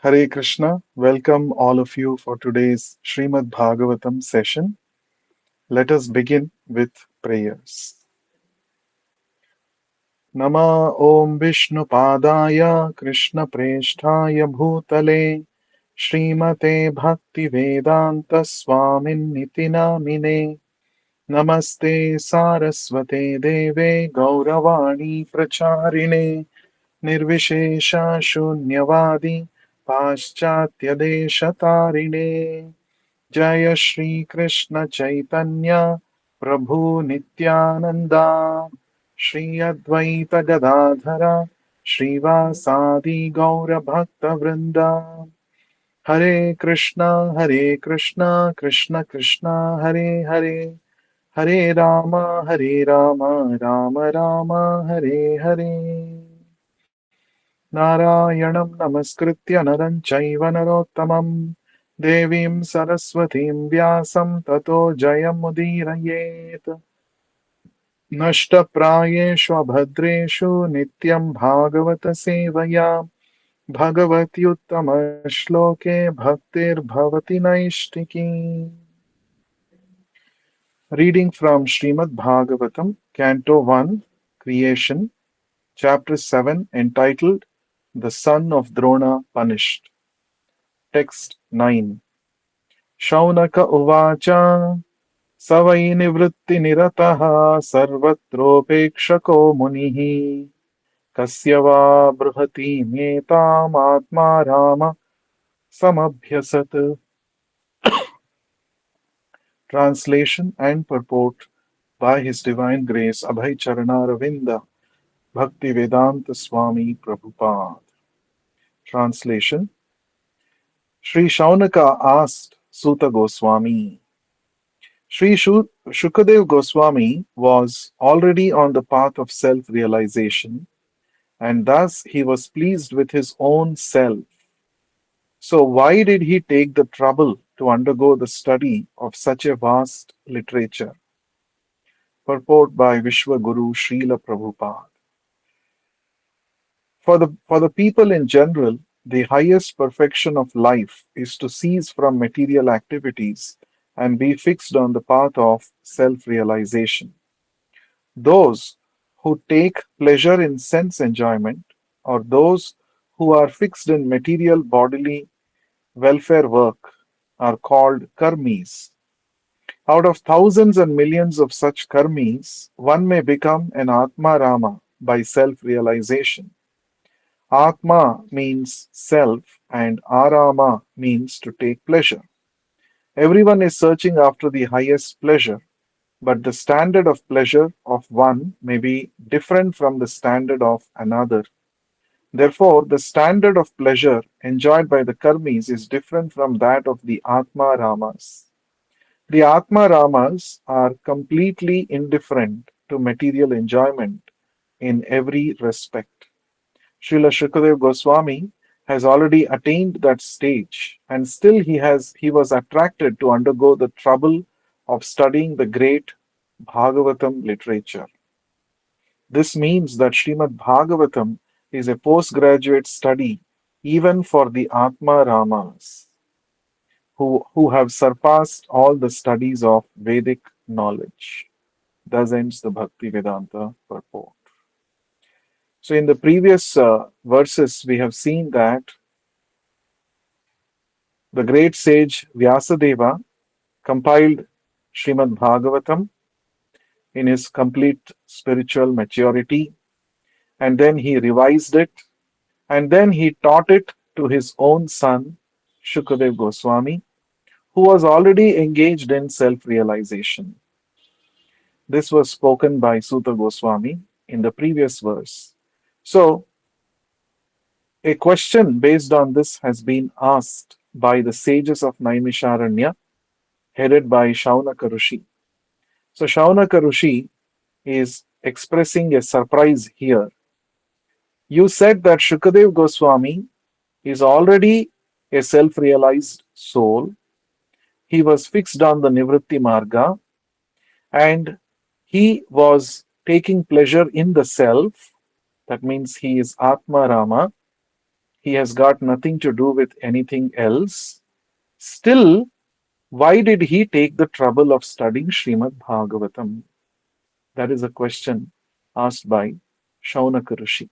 Hare Krishna. Welcome all of you for today's Srimad Bhagavatam session. Let us begin with prayers. Nama Om Vishnu Padaya Krishna Presthaya Bhutale Srimate Bhakti Vedanta Swamin Niti Namine Namaste Saraswate Deve Gauravani Pracharine Nirvishesha Shunyavadi Paschatya Deshatarine Jaya Shri Krishna Chaitanya Prabhu Nityananda Shri Advaita Gadadhara Srivasadi Gaura Bhakta Vrinda Hare Krishna Krishna Krishna Hare Hare Hare Rama Rama Rama Hare Hare नारायणं नमस्कृत्य नरं चैव नरोत्तमं देवीं सरस्वतीं व्यासं ततो जयमुदीरयेत् नष्टप्रायेषु अभद्रेषु नित्यं भागवतसेवया भगवत्युत्तमश्लोके भक्तिर्भवति नैष्टिकी Reading from Srimad Bhagavatam, Canto 1, Creation, Chapter 7, entitled The Son of Drona Punished. Text 9. Shaunaka Uvacha Savai Nivrittinirataha Sarvatropekshako Munihi Kasyava Bruhati Metam Atma Rama Samabhyasat. Translation and purport by His Divine Grace Abhay Charana Ravinda Bhakti Vedanta Swami Prabhupada. Translation. Sri Shaunaka asked Suta Goswami. Shukadev Goswami was already on the path of self realization, and thus he was pleased with his own self. So, why did he take the trouble to undergo the study of such a vast literature? Purport by Vishwaguru Srila Prabhupada. For the people in general, the highest perfection of life is to cease from material activities and be fixed on the path of self realization. Those who take pleasure in sense enjoyment, or those who are fixed in material bodily welfare work, are called karmis. Out of thousands and millions of such karmis, one may become an Atma Rama by self realization. Atma means self, and Arama means to take pleasure. Everyone is searching after the highest pleasure, but the standard of pleasure of one may be different from the standard of another. Therefore, the standard of pleasure enjoyed by the karmis is different from that of the Atma Ramas. The Atma Ramas are completely indifferent to material enjoyment in every respect. Srila Shukadev Goswami has already attained that stage, and still he was attracted to undergo the trouble of studying the great Bhagavatam literature. This means that Srimad Bhagavatam is a postgraduate study even for the Atma Ramas, who have surpassed all the studies of Vedic knowledge. Thus ends the Bhakti Vedanta purport. So, in the previous verses, we have seen that the great sage Vyasadeva compiled Srimad Bhagavatam in his complete spiritual maturity, and then he revised it, and then he taught it to his own son, Shukadev Goswami, who was already engaged in self realization. This was spoken by Suta Goswami in the previous verse. So, a question based on this has been asked by the sages of Naimisharanya, headed by Shaunaka Rishi. So, Shaunaka Rishi is expressing a surprise here. You said that Shukadev Goswami is already a self realized soul. He was fixed on the Nivritti Marga, and he was taking pleasure in the self. That means he is Atma Rama. He has got nothing to do with anything else. Still, why did he take the trouble of studying Srimad Bhagavatam? That is a question asked by Shaunaka Rishi.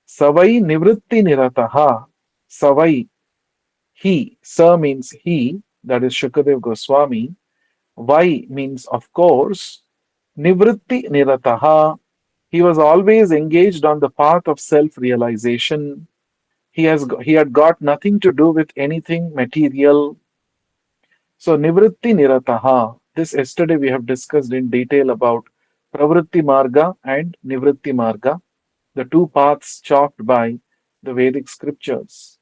Savai nivritti nirataha. Savai, he. Sa means he, that is Shukadev Goswami. Vai means of course. Nivritti nirataha. He was always engaged on the path of self-realization. He had got nothing to do with anything material. So nivritti nirataha. This yesterday we have discussed in detail about pravritti marga and nivritti marga, the two paths chalked by the Vedic scriptures.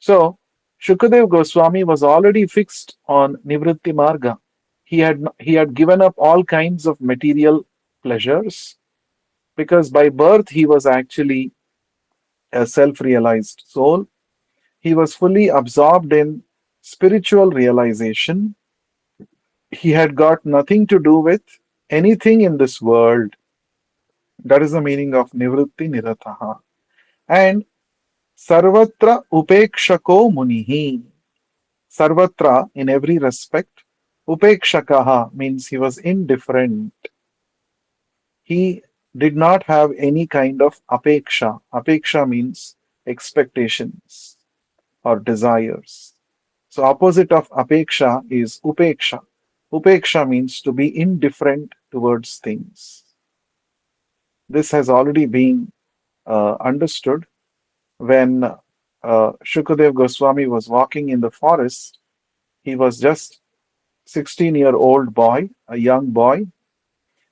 So Shukadev Goswami was already fixed on nivritti marga. He had given up all kinds of material pleasures because by birth he was actually a self-realized soul. He was fully absorbed in spiritual realization. He had got nothing to do with anything in this world. That is the meaning of nivritti nirataha. And sarvatra upekshako munihi. Sarvatra, in every respect. Upekshakaha means he was indifferent. He did not have any kind of apeksha. Apeksha means expectations or desires. So opposite of apeksha is upeksha. Upeksha means to be indifferent towards things. This has already been understood when Shukadev Goswami was walking in the forest. He was just 16-year-old boy, a young boy,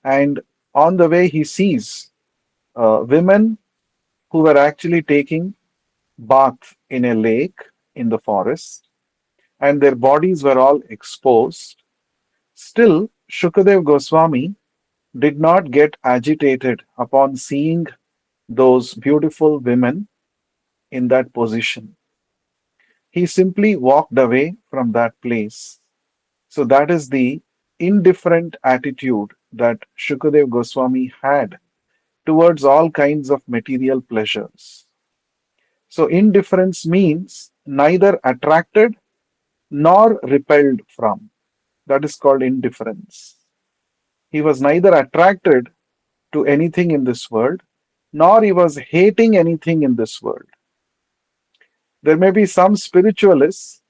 and on the way he sees women who were actually taking bath in a lake in the forest, and their bodies were all exposed. Still, Shukadev Goswami did not get agitated upon seeing those beautiful women in that position. He simply walked away from that place. So that is the indifferent attitude that Shukadev Goswami had towards all kinds of material pleasures. So indifference means neither attracted nor repelled from. That is called indifference. He was neither attracted to anything in this world, nor he was hating anything in this world. There may be some spiritualists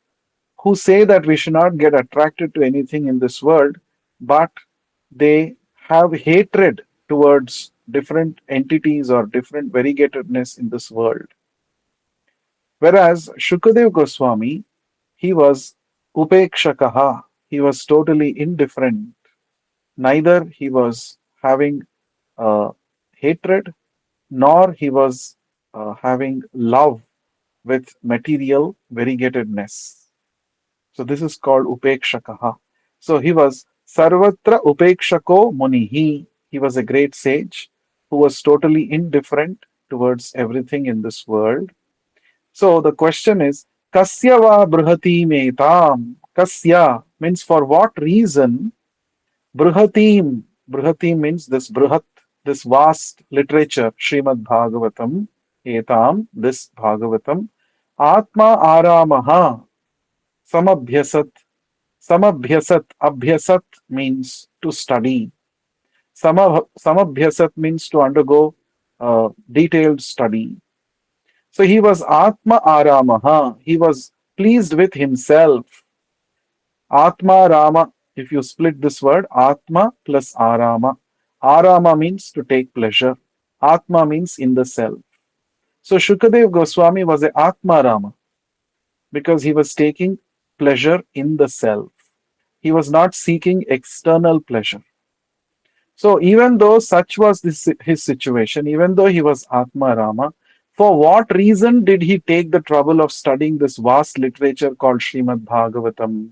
who say that we should not get attracted to anything in this world, but they have hatred towards different entities or different variegatedness in this world. Whereas Shukadev Goswami, he was upekshakaha, he was totally indifferent. Neither he was having hatred nor he was having love with material variegatedness. So this is called upekshakaha. So he was sarvatra upekshako munihi. He was a great sage who was totally indifferent towards everything in this world. So the question is, kasya va bruhati metam? Kasya means for what reason? Bruhatim. Bruhatim means this bruhat, this vast literature, Srimad Bhagavatam, etam, this Bhagavatam. Atma aramaha samabhyasat. Samabhyasat. Abhyasat means to study. Samabhyasat means to undergo detailed study. So he was Atma Aramaha. He was pleased with himself. Atma Rama, if you split this word, Atma plus Arama. Arama means to take pleasure. Atma means in the self. So Shukadev Goswami was a Atma Rama because he was taking pleasure in the self. He was not seeking external pleasure. So even though such was his situation, even though he was Atma Rama, for what reason did he take the trouble of studying this vast literature called Srimad Bhagavatam?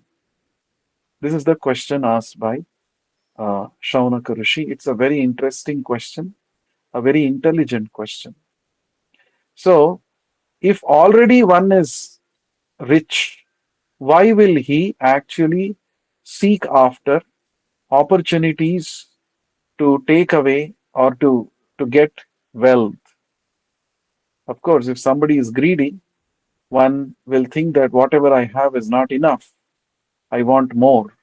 This is the question asked by Shaunaka Rishi. It's a very interesting question, a very intelligent question. So, if already one is rich, why will he actually seek after opportunities to take away or to get wealth? Of course, if somebody is greedy, one will think that whatever I have is not enough. I want more.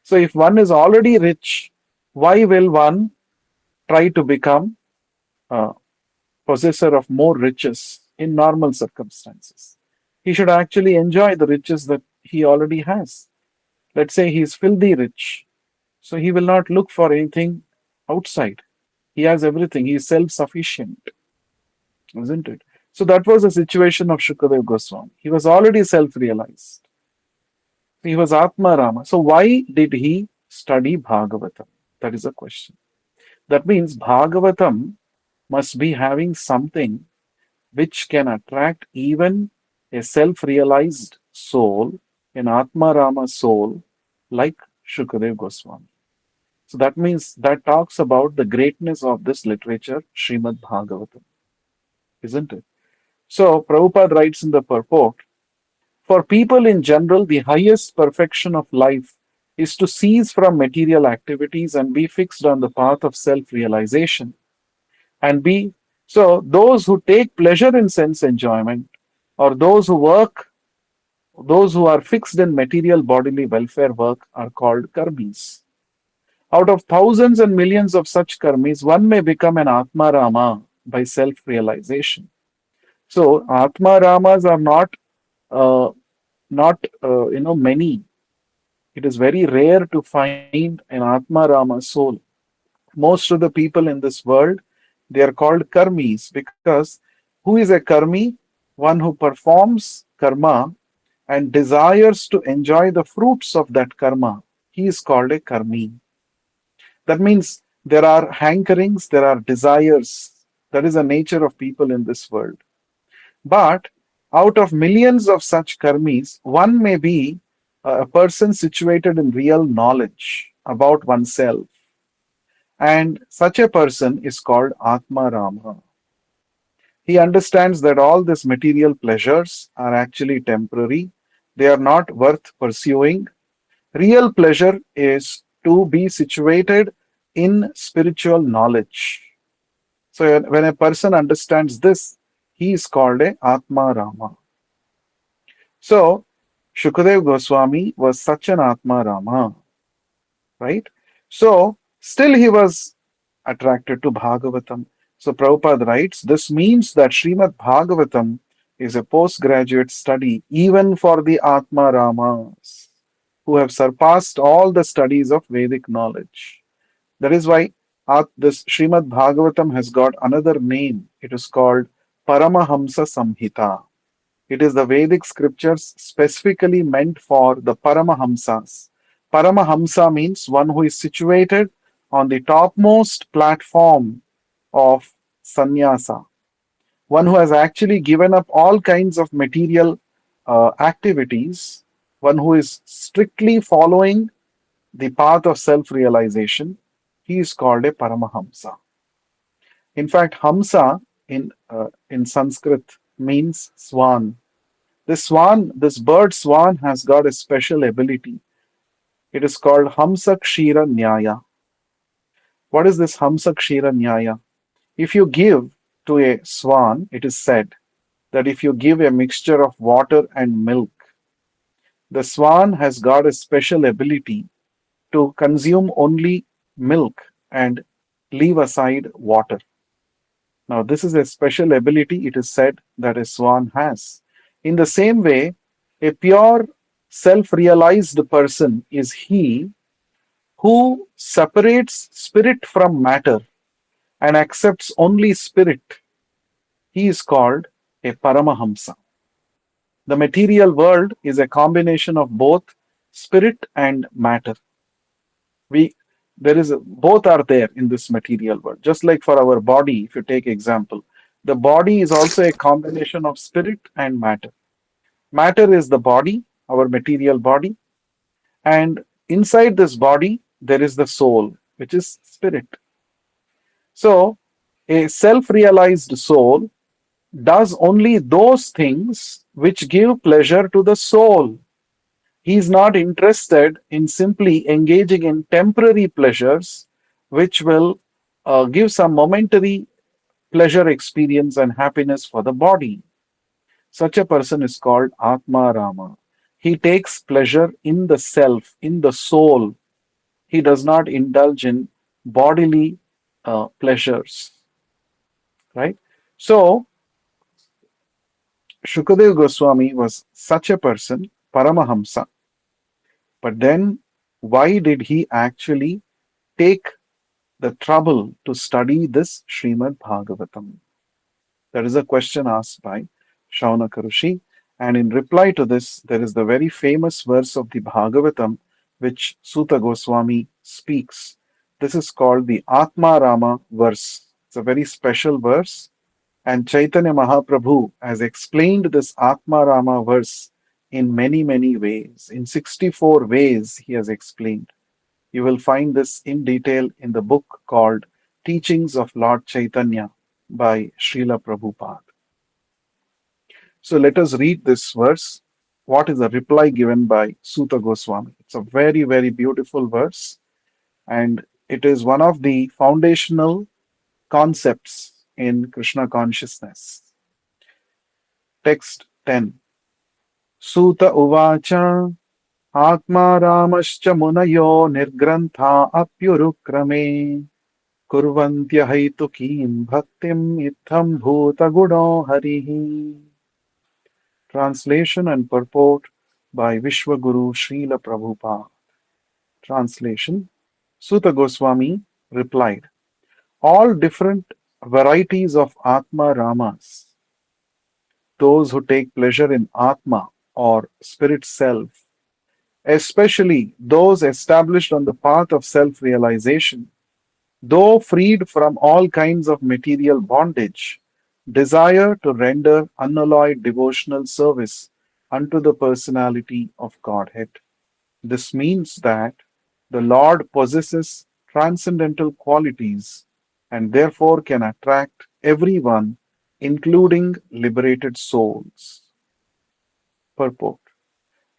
So if one is already rich, why will one try to become a possessor of more riches in normal circumstances? He should actually enjoy the riches that he already has. Let's say he is filthy rich, so he will not look for anything outside. He has everything. He is self-sufficient, isn't it? So that was the situation of Shukadev Goswami. He was already self-realized. He was Atma Rama. So why did he study Bhagavatam? That is a question. That means Bhagavatam must be having something which can attract even a self realized soul, an Atma Rama soul, like Shukadev Goswami. So that means that talks about the greatness of this literature, Srimad Bhagavatam, isn't it? So Prabhupada writes in the purport, for people in general, the highest perfection of life is to cease from material activities and be fixed on the path of self realization. And be so, those who take pleasure in sense enjoyment, or those who work, those who are fixed in material bodily welfare work, are called karmis. Out of thousands and millions of such karmis, one may become an Atma Rama by self realization. So, Atma Ramas are uh, not many. It is very rare to find an Atma Rama soul. Most of the people in this world, they are called karmis because who is a karmi? One who performs karma and desires to enjoy the fruits of that karma. He is called a karmi. That means there are hankerings, there are desires. That is the nature of people in this world. But out of millions of such karmis, one may be a person situated in real knowledge about oneself. And such a person is called Atma Rama. He understands that all these material pleasures are actually temporary, they are not worth pursuing. Real pleasure is to be situated in spiritual knowledge. So, when a person understands this, he is called a Atma Rama. So, Shukadev Goswami was such an Atma Rama, right? So, still he was attracted to Bhagavatam. So, Prabhupada writes, this means that Srimad Bhagavatam is a postgraduate study even for the Atma Ramas who have surpassed all the studies of Vedic knowledge. That is why this Srimad Bhagavatam has got another name. It is called Paramahamsa Samhita. It is the Vedic scriptures specifically meant for the Paramahamsas. Paramahamsa means one who is situated on the topmost platform of sannyasa, one who has actually given up all kinds of material activities, one who is strictly following the path of self realization. He is called a Paramahamsa. In fact, Hamsa in Sanskrit means swan. This bird swan has got a special ability. It is called Hamsa Kshira Nyaya. What is this Hamsa Kshira Nyaya? If you give to a swan, it is said that if you give a mixture of water and milk, the swan has got a special ability to consume only milk and leave aside water. Now, this is a special ability, it is said, that a swan has. In the same way, a pure self realized person is he who separates spirit from matter and accepts only spirit. He is called a Paramahamsa. The material world is a combination of both spirit and matter. We there is both are there in this material world. Just like for our body, if you take example, the body is also a combination of spirit and matter. Matter is the body, our material body, and inside this body there is the soul, which is spirit. So a self-realized soul does only those things which give pleasure to the soul. He is not interested in simply engaging in temporary pleasures which will give some momentary pleasure experience and happiness for the body. Such a person is called Atma Rama. He takes pleasure in the self, in the soul. He does not indulge in bodily pleasures, right? So, Shukadev Goswami was such a person, Paramahamsa. But then, why did he actually take the trouble to study this Srimad Bhagavatam? That is a question asked by Shaunaka Rishi. And in reply to this, there is the very famous verse of the Bhagavatam which Suta Goswami speaks. This is called the Atma Rama verse. It's a very special verse. And Chaitanya Mahaprabhu has explained this Atma Rama verse in many, many ways. In 64 ways, he has explained. You will find this in detail in the book called Teachings of Lord Chaitanya by Srila Prabhupada. So let us read this verse. What is the reply given by Suta Goswami? It's a very, very beautiful verse, and it is one of the foundational concepts in Krishna consciousness. Text 10. Suta Uvacha Atma Ramascha Munayo Nirgrantha Apyurukrame Kurvantyahaitukīm Bhaktim Itham Bhuta Guno Harihi. Translation and purport by Vishwaguru Srila Prabhupada. Translation. Suta Goswami replied, all different varieties of Atma Ramas, those who take pleasure in Atma or spirit self, especially those established on the path of self realization, though freed from all kinds of material bondage, desire to render unalloyed devotional service unto the personality of Godhead. This means that the Lord possesses transcendental qualities and therefore can attract everyone, including liberated souls. Purport.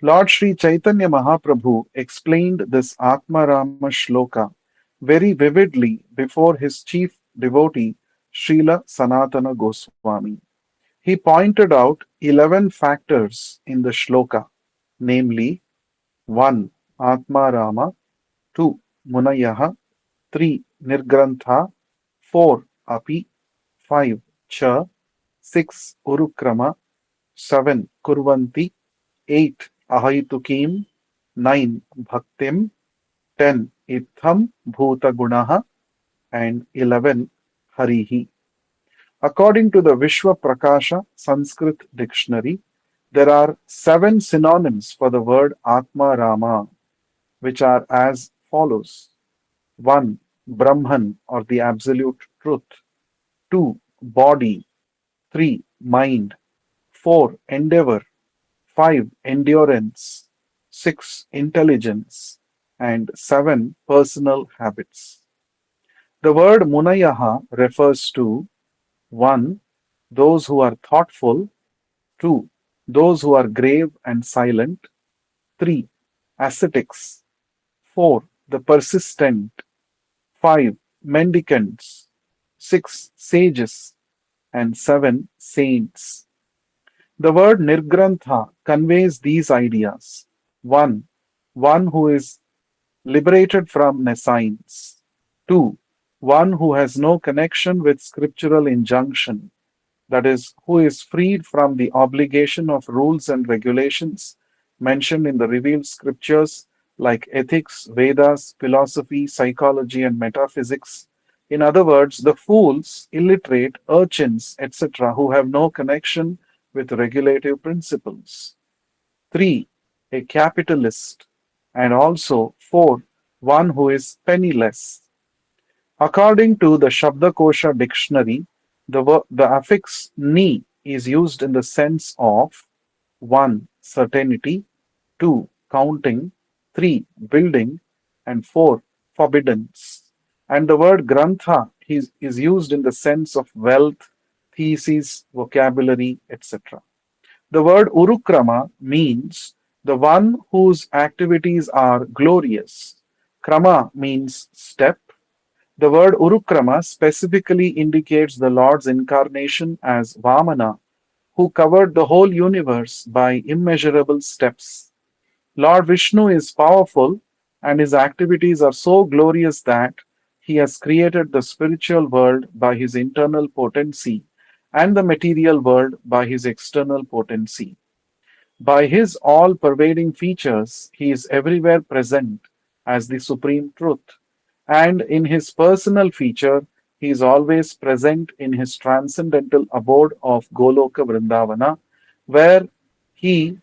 Lord Sri Chaitanya Mahaprabhu explained this Atmarama shloka very vividly before his chief devotee Srila Sanatana Goswami. He pointed out 11 factors in the shloka, namely 1. Atmarama, 2. Munayaha, 3. Nirgrantha, 4. Api, 5. Cha, 6. Urukrama, 7. Kurvanti, 8. Ahaitukim, 9. Bhaktim, 10. Itham Bhuta Gunaha, and 11. Harihi. According to the Vishwa Prakasha Sanskrit Dictionary, there are 7 synonyms for the word Atma Rama, which are as follows: 1. Brahman or the absolute truth, 2. Body, 3. Mind, 4. Endeavor, 5. Endurance, 6. Intelligence, and 7. Personal habits. The word Munayaha refers to 1. Those who are thoughtful, 2. Those who are grave and silent, 3. Ascetics, 4. The persistent, 5. Mendicants, 6. Sages, and 7. Saints. The word Nirgrantha conveys these ideas. 1. One who is liberated from nescience. 2. One who has no connection with scriptural injunction, that is, who is freed from the obligation of rules and regulations mentioned in the revealed scriptures like ethics, Vedas, philosophy, psychology, and metaphysics. In other words, the fools, illiterate, urchins, etc., who have no connection with regulative principles. 3. A capitalist. And also 4. One who is penniless. According to the Shabdakosha dictionary, the affix ni is used in the sense of 1. Certainty, 2. Counting, 3. Building, and 4. Forbiddance. And the word grantha is used in the sense of wealth, thesis, vocabulary, etc. The word urukrama means the one whose activities are glorious. Krama means step, The word Urukrama specifically indicates the Lord's incarnation as Vamana, who covered the whole universe by immeasurable steps. Lord Vishnu is powerful, and his activities are so glorious that he has created the spiritual world by his internal potency and the material world by his external potency. By his all pervading features, he is everywhere present as the supreme truth, and in his personal feature, he is always present in his transcendental abode of Goloka Vrindavana, where he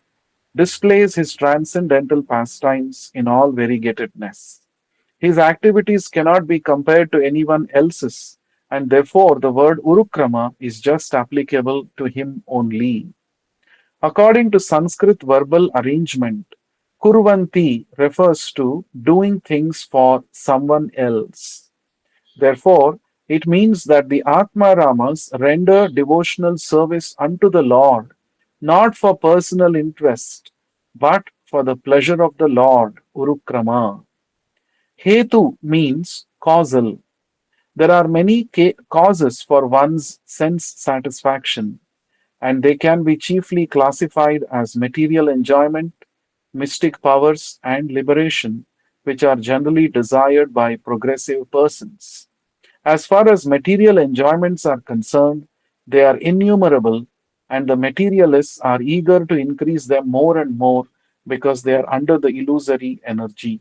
displays his transcendental pastimes in all variegatedness. His activities cannot be compared to anyone else's, and therefore the word Urukrama is just applicable to him only. According to Sanskrit verbal arrangement, Kurvanti refers to doing things for someone else. Therefore, it means that the Atmaramas render devotional service unto the Lord, not for personal interest, but for the pleasure of the Lord, Urukrama. Hetu means causal. There are many causes for one's sense satisfaction, and they can be chiefly classified as material enjoyment, mystic powers, and liberation, which are generally desired by progressive persons. As far as material enjoyments are concerned, they are innumerable, and the materialists are eager to increase them more and more because they are under the illusory energy.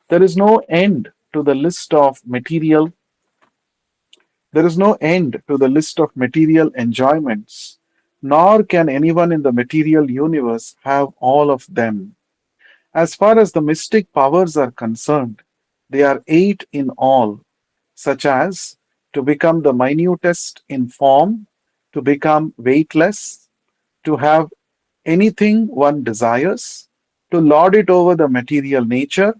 There is no end to the list of material There is no end to the list of material enjoyments, nor can anyone in the material universe have all of them. As far as the mystic powers are concerned, they are eight in all, such as to become the minutest in form, to become weightless, to have anything one desires, to lord it over the material nature,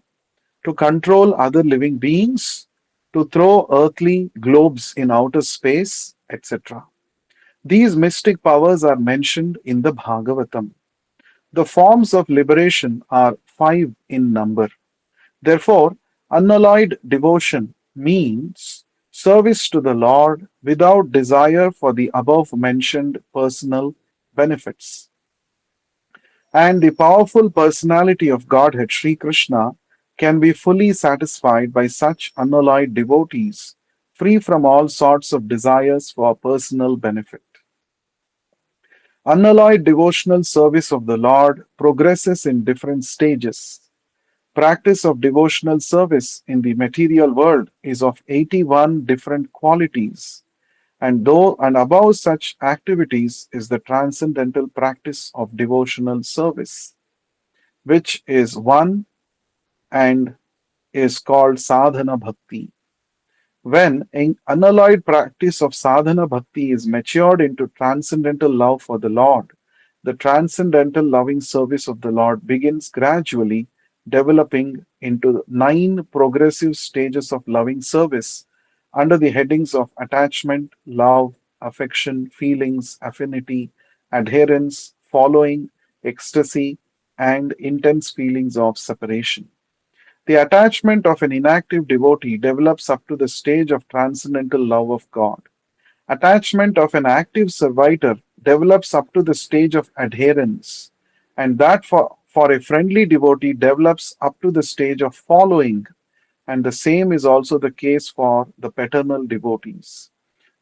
to control other living beings, to throw earthly globes in outer space, etc. These mystic powers are mentioned in the Bhagavatam. The forms of liberation are five in number. Therefore, unalloyed devotion means service to the Lord without desire for the above mentioned personal benefits. And the powerful personality of Godhead, Sri Krishna, can be fully satisfied by such unalloyed devotees, free from all sorts of desires for personal benefit. Unalloyed devotional service of the Lord progresses in different stages. Practice of devotional service in the material world is of 81 different qualities, and though and above such activities is the transcendental practice of devotional service, which is one and is called sadhana bhakti. When an unalloyed practice of sadhana bhakti is matured into transcendental love for the Lord, the transcendental loving service of the Lord begins gradually developing into nine progressive stages of loving service under the headings of attachment, love, affection, feelings, affinity, adherence, following, ecstasy, and intense feelings of separation. The attachment of an inactive devotee develops up to the stage of transcendental love of God. Attachment of an active servitor develops up to the stage of adherence, and that for a friendly devotee develops up to the stage of following, and the same is also the case for the paternal devotees.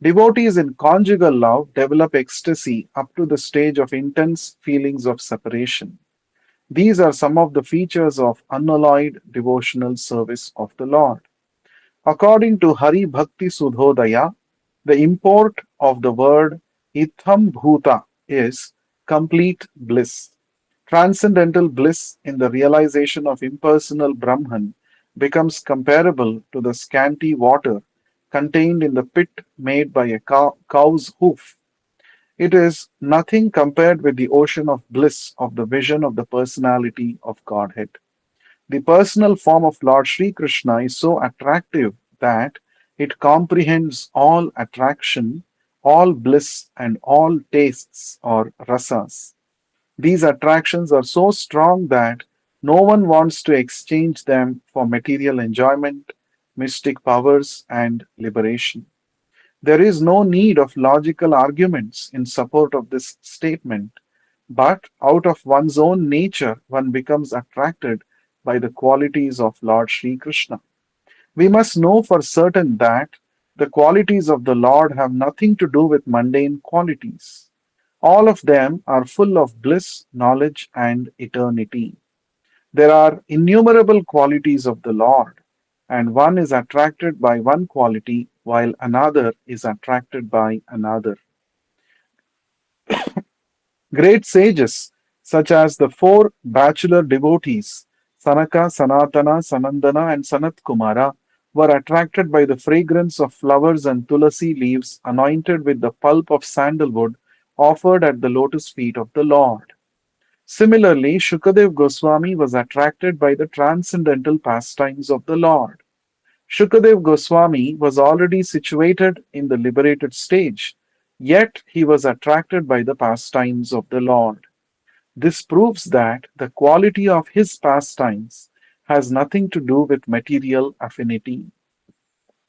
Devotees in conjugal love develop ecstasy up to the stage of intense feelings of separation. These are some of the features of unalloyed devotional service of the Lord. According to Hari Bhakti Sudhodaya, the import of the word itham bhuta is complete bliss. Transcendental bliss in the realization of impersonal Brahman becomes comparable to the scanty water contained in the pit made by a cow's hoof. It is nothing compared with the ocean of bliss of the vision of the personality of Godhead. The personal form of Lord Sri Krishna is so attractive that it comprehends all attraction, all bliss, and all tastes or rasas. These attractions are so strong that no one wants to exchange them for material enjoyment, mystic powers, and liberation. There is no need of logical arguments in support of this statement, but out of one's own nature one becomes attracted by the qualities of Lord Sri Krishna. We must know for certain that the qualities of the Lord have nothing to do with mundane qualities. All of them are full of bliss, knowledge, and eternity. There are innumerable qualities of the Lord, and one is attracted by one quality while another is attracted by another. Great sages, such as the four bachelor devotees, Sanaka, Sanatana, Sanandana, and Sanat Kumara, were attracted by the fragrance of flowers and tulasi leaves anointed with the pulp of sandalwood offered at the lotus feet of the Lord. Similarly, Shukadev Goswami was attracted by the transcendental pastimes of the Lord. Shukadev Goswami was already situated in the liberated stage, yet he was attracted by the pastimes of the Lord. This proves that the quality of his pastimes has nothing to do with material affinity.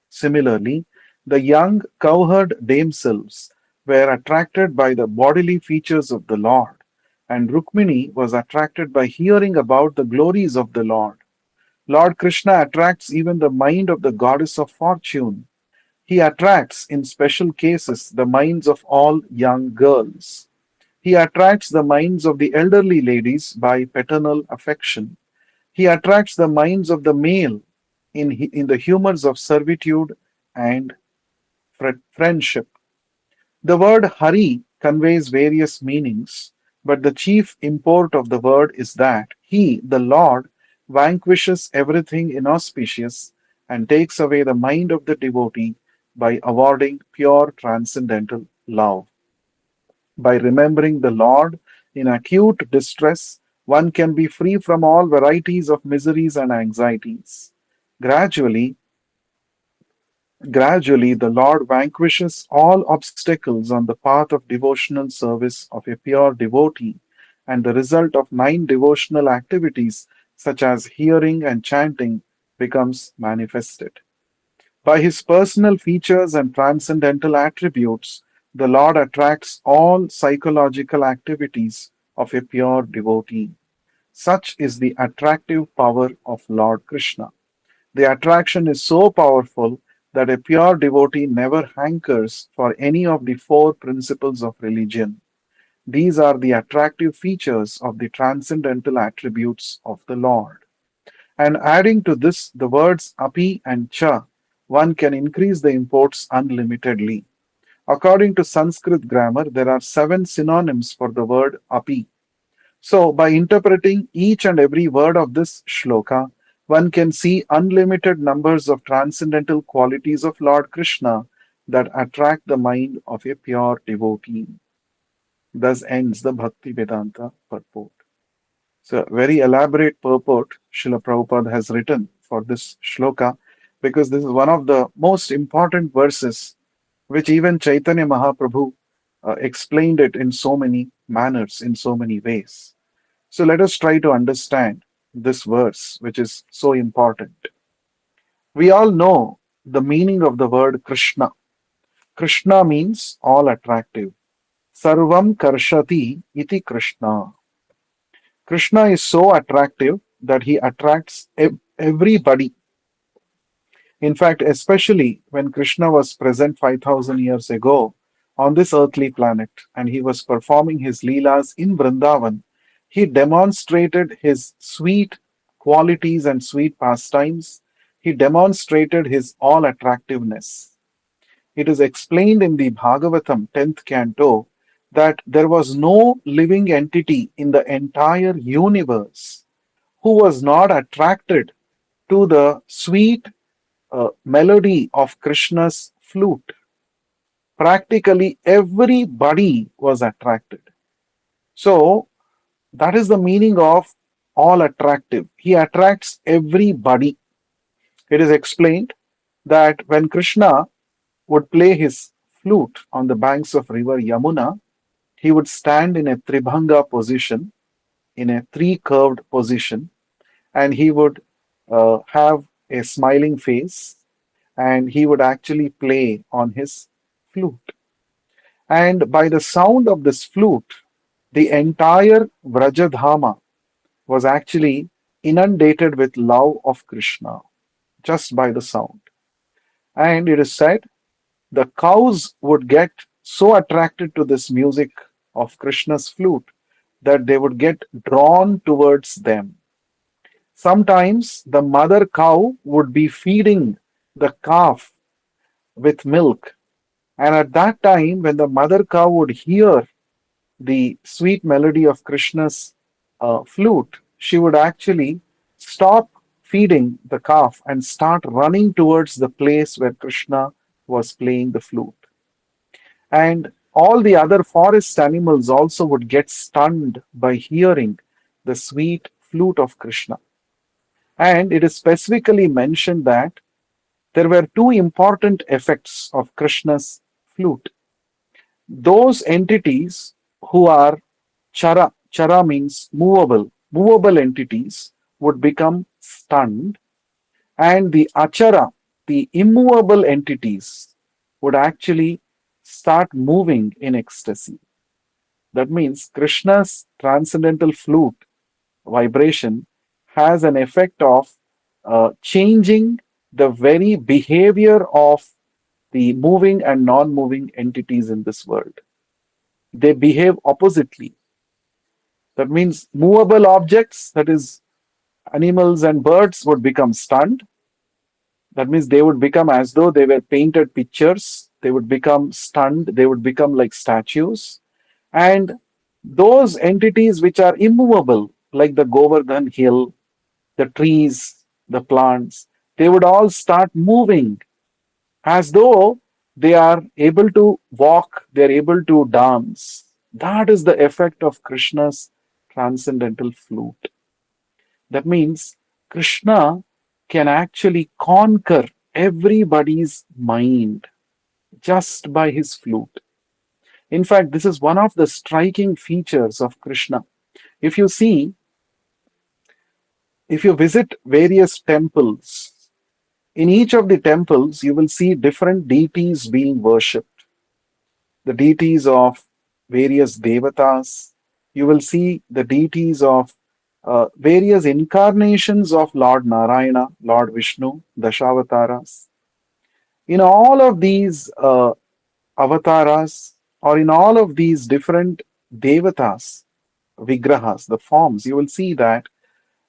Similarly, the young cowherd damsels were attracted by the bodily features of the Lord, and Rukmini was attracted by hearing about the glories of the Lord. Lord Krishna attracts even the mind of the goddess of fortune. He attracts, in special cases, the minds of all young girls. He attracts the minds of the elderly ladies by paternal affection. He attracts the minds of the male in the humors of servitude and friendship. The word Hari conveys various meanings, but the chief import of the word is that He, the Lord, vanquishes everything inauspicious and takes away the mind of the devotee by awarding pure transcendental love. By remembering the Lord in acute distress, one can be free from all varieties of miseries and anxieties. Gradually, Gradually, the Lord vanquishes all obstacles on the path of devotional service of a pure devotee, and the result of nine devotional activities, such as hearing and chanting, becomes manifested. By his personal features and transcendental attributes, the Lord attracts all psychological activities of a pure devotee. Such is the attractive power of Lord Krishna. The attraction is so powerful that a pure devotee never hankers for any of the four principles of religion. These are the attractive features of the transcendental attributes of the Lord. And adding to this the words api and cha, one can increase the imports unlimitedly. According to Sanskrit grammar, there are seven synonyms for the word api. So, by interpreting each and every word of this shloka, one can see unlimited numbers of transcendental qualities of Lord Krishna that attract the mind of a pure devotee. Thus ends the Bhakti Vedanta purport. So, very elaborate purport Srila Prabhupada has written for this shloka because this is one of the most important verses which even Chaitanya Mahaprabhu explained it in so many manners, in so many ways. So let us try to understand this verse, which is so important. We all know the meaning of the word Krishna. Krishna means all attractive. Sarvam Karshati iti Krishna. Krishna is so attractive that he attracts everybody. In fact, especially when Krishna was present 5,000 years ago on this earthly planet and he was performing his Leelas in Vrindavan, he demonstrated his sweet qualities and sweet pastimes. He demonstrated his all attractiveness. It is explained in the Bhagavatam 10th canto that there was no living entity in the entire universe who was not attracted to the sweet melody of Krishna's flute. Practically everybody was attracted. So that is the meaning of all attractive. He attracts everybody. It is explained that when Krishna would play his flute on the banks of river Yamuna, he would stand in a tribhanga position, in a three curved position, and he would have a smiling face and he would actually play on his flute. And by the sound of this flute, the entire Vrajadhama was actually inundated with love of Krishna just by the sound. And it is said the cows would get so attracted to this music of Krishna's flute that they would get drawn towards them. Sometimes the mother cow would be feeding the calf with milk, and at that time, when the mother cow would hear the sweet melody of Krishna's flute, she would actually stop feeding the calf and start running towards the place where Krishna was playing the flute. And all the other forest animals also would get stunned by hearing the sweet flute of Krishna. And it is specifically mentioned that there were two important effects of Krishna's flute. Those entities who are chara means movable entities would become stunned, and the achara, the immovable entities, would actually start moving in ecstasy. That means Krishna's transcendental flute vibration has an effect of changing the very behavior of the moving and non moving entities in this world. They behave oppositely. That means movable objects, that is, animals and birds, would become stunned. That means they would become as though they were painted pictures. They would become stunned. They would become like statues. And those entities which are immovable, like the Govardhan hill, the trees, the plants, they would all start moving as though they are able to walk, they are able to dance. That is the effect of Krishna's transcendental flute. That means Krishna can actually conquer everybody's mind just by his flute. In fact, this is one of the striking features of Krishna. If you see, if you visit various temples, in each of the temples, you will see different deities being worshipped. The deities of various devatas. You will see the deities of various incarnations of Lord Narayana, Lord Vishnu, Dashavataras. In all of these avatars, or in all of these different devatas, vigrahas, the forms, you will see that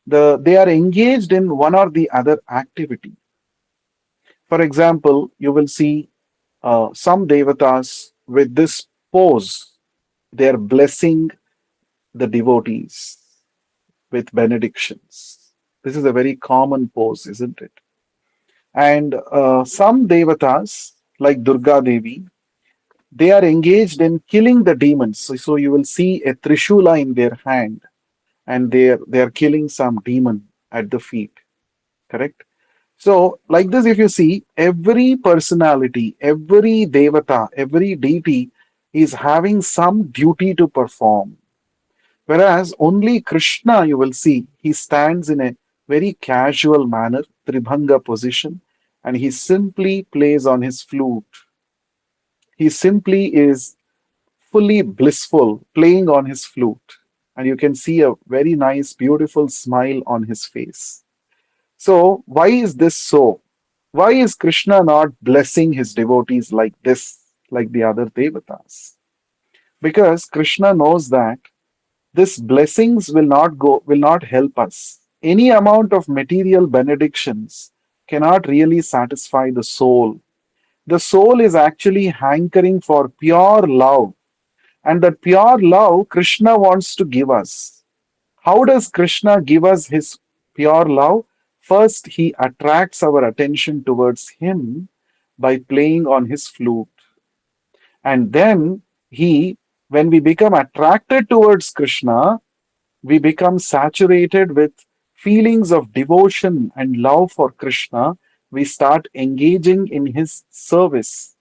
they are engaged in one or the other activity. For example, you will see some devatas with this pose. They are blessing the devotees with benedictions. This is a very common pose, isn't it? And some devatas, like Durga Devi, they are engaged in killing the demons. So you will see a trishula in their hand, and they are killing some demon at the feet. Correct? So, like this, if you see, every personality, every devata, every deity is having some duty to perform. Whereas only Krishna, you will see, he stands in a very casual manner, Tribhanga position, and he simply plays on his flute. He simply is fully blissful, playing on his flute. And you can see a very nice, beautiful smile on his face. So, why is this so? Why is Krishna not blessing his devotees like this, like the other devatas? Because Krishna knows that this blessings will not help us. Any amount of material benedictions cannot really satisfy the soul. The soul is actually hankering for pure love, and that pure love Krishna wants to give us. How does Krishna give us his pure love? First, he attracts our attention towards him by playing on his flute. And then when we become attracted towards Krishna, we become saturated with feelings of devotion and love for Krishna. We start engaging in his service.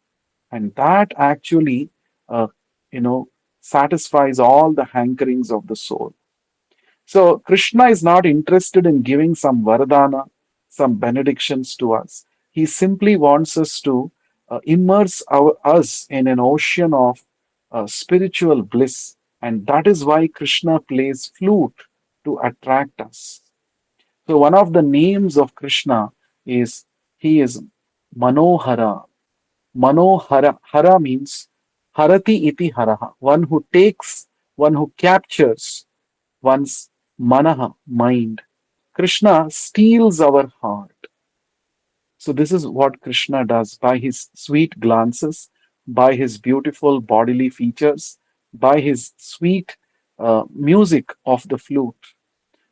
And that actually, uh, you know, satisfies all the hankerings of the soul. So Krishna is not interested in giving some vardhana, some benedictions to us. He simply wants us to immerse us in an ocean of spiritual bliss. And that is why Krishna plays flute to attract us. So one of the names of Krishna is he is Manohara. Manohara. Hara means Harati iti haraha. One who takes, one who captures one's manaha, mind. Krishna steals our heart. So this is what Krishna does by his sweet glances, by his beautiful bodily features, by his sweet music of the flute.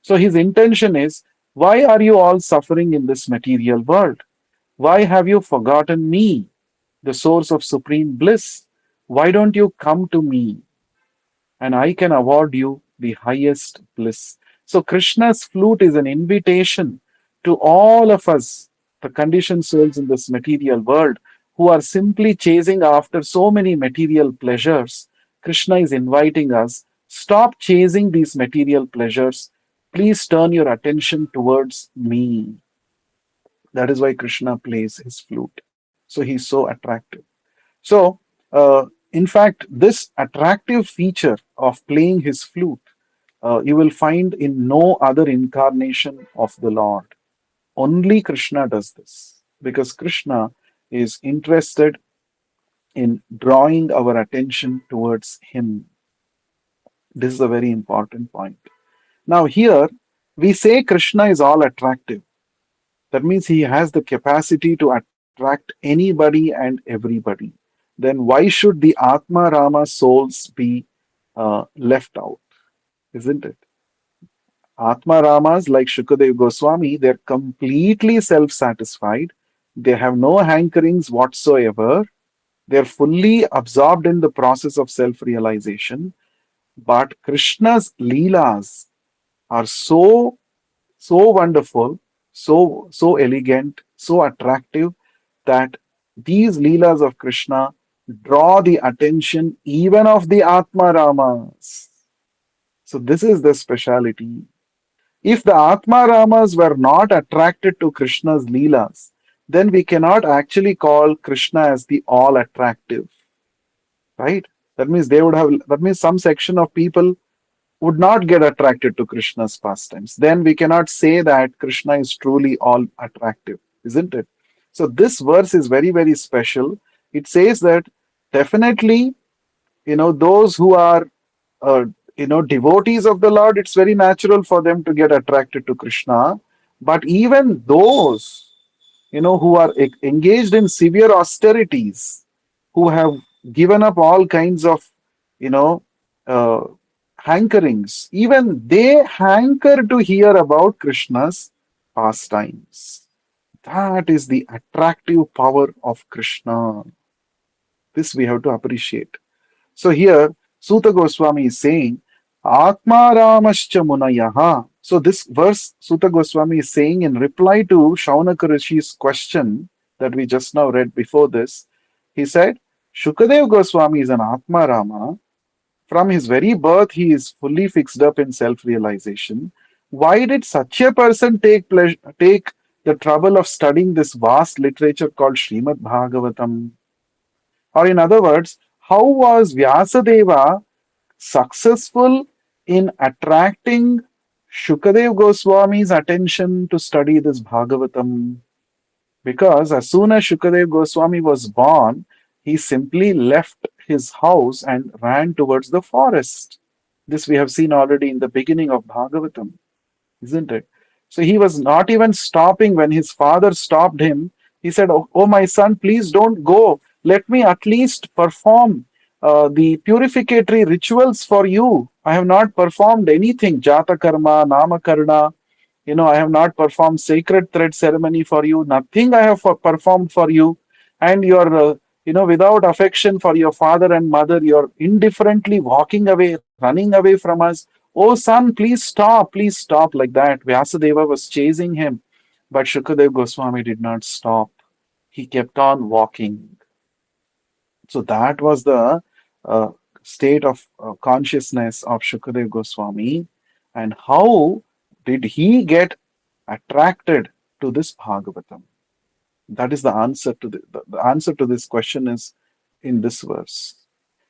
So his intention is, why are you all suffering in this material world? Why have you forgotten me, the source of supreme bliss? Why don't you come to me and I can award you the highest bliss? So Krishna's flute is an invitation to all of us, the conditioned souls in this material world, who are simply chasing after so many material pleasures. Krishna is inviting us, stop chasing these material pleasures. Please turn your attention towards me. That is why Krishna plays his flute. So he's so attractive. So, in fact, this attractive feature of playing his flute, you will find in no other incarnation of the Lord. Only Krishna does this because Krishna is interested in drawing our attention towards him. This is a very important point. Now, here we say Krishna is all attractive. That means he has the capacity to attract anybody and everybody. Then why should the Atma Rama souls be left out? Isn't it? Atma Ramas like Shukadev Goswami, they're completely self satisfied. They have no hankerings whatsoever. They're fully absorbed in the process of self realization. But Krishna's Leelas are so wonderful, so elegant, so attractive that these Leelas of Krishna draw the attention even of the Atma Ramas. So this is the speciality. If the Atma Ramas were not attracted to Krishna's Leelas, then we cannot actually call Krishna as the all attractive, right? That means some section of people would not get attracted to Krishna's pastimes. Then we cannot say that Krishna is truly all attractive, isn't it? So this verse is very, very special. It says that definitely, those who are, uh, devotees of the Lord, it's very natural for them to get attracted to Krishna. But even those, who are engaged in severe austerities, who have given up all kinds of, you know, uh, hankerings, even they hanker to hear about Krishna's pastimes. That is the attractive power of Krishna. This we have to appreciate. So here, Suta Goswami is saying, Atma Ramascha Munayaha. So this verse, Suta Goswami is saying in reply to Shaunaka Rishi's question that we just now read before this, he said, Shukadev Goswami is an Atma Rama. From his very birth, he is fully fixed up in self-realization. Why did such a person take the trouble of studying this vast literature called Srimad Bhagavatam? Or in other words, how was Vyasadeva successful in attracting Shukadev Goswami's attention to study this Bhagavatam? Because as soon as Shukadev Goswami was born, he simply left his house and ran towards the forest. This we have seen already in the beginning of Bhagavatam, isn't it? So he was not even stopping when his father stopped him. He said, oh my son, please don't go. Let me at least perform the purificatory rituals for you. I have not performed anything, Jata Karma, Nama Karna. I have not performed sacred thread ceremony for you. Nothing I have performed for you. And you're, without affection for your father and mother, you're indifferently walking away, running away from us. Oh, son, please stop like that. Vyasadeva was chasing him, but Shukadev Goswami did not stop. He kept on walking. So that was the uh, state of consciousness of Shukadev Goswami. And how did he get attracted to this Bhagavatam? That is the answer to the answer to this question is in this verse.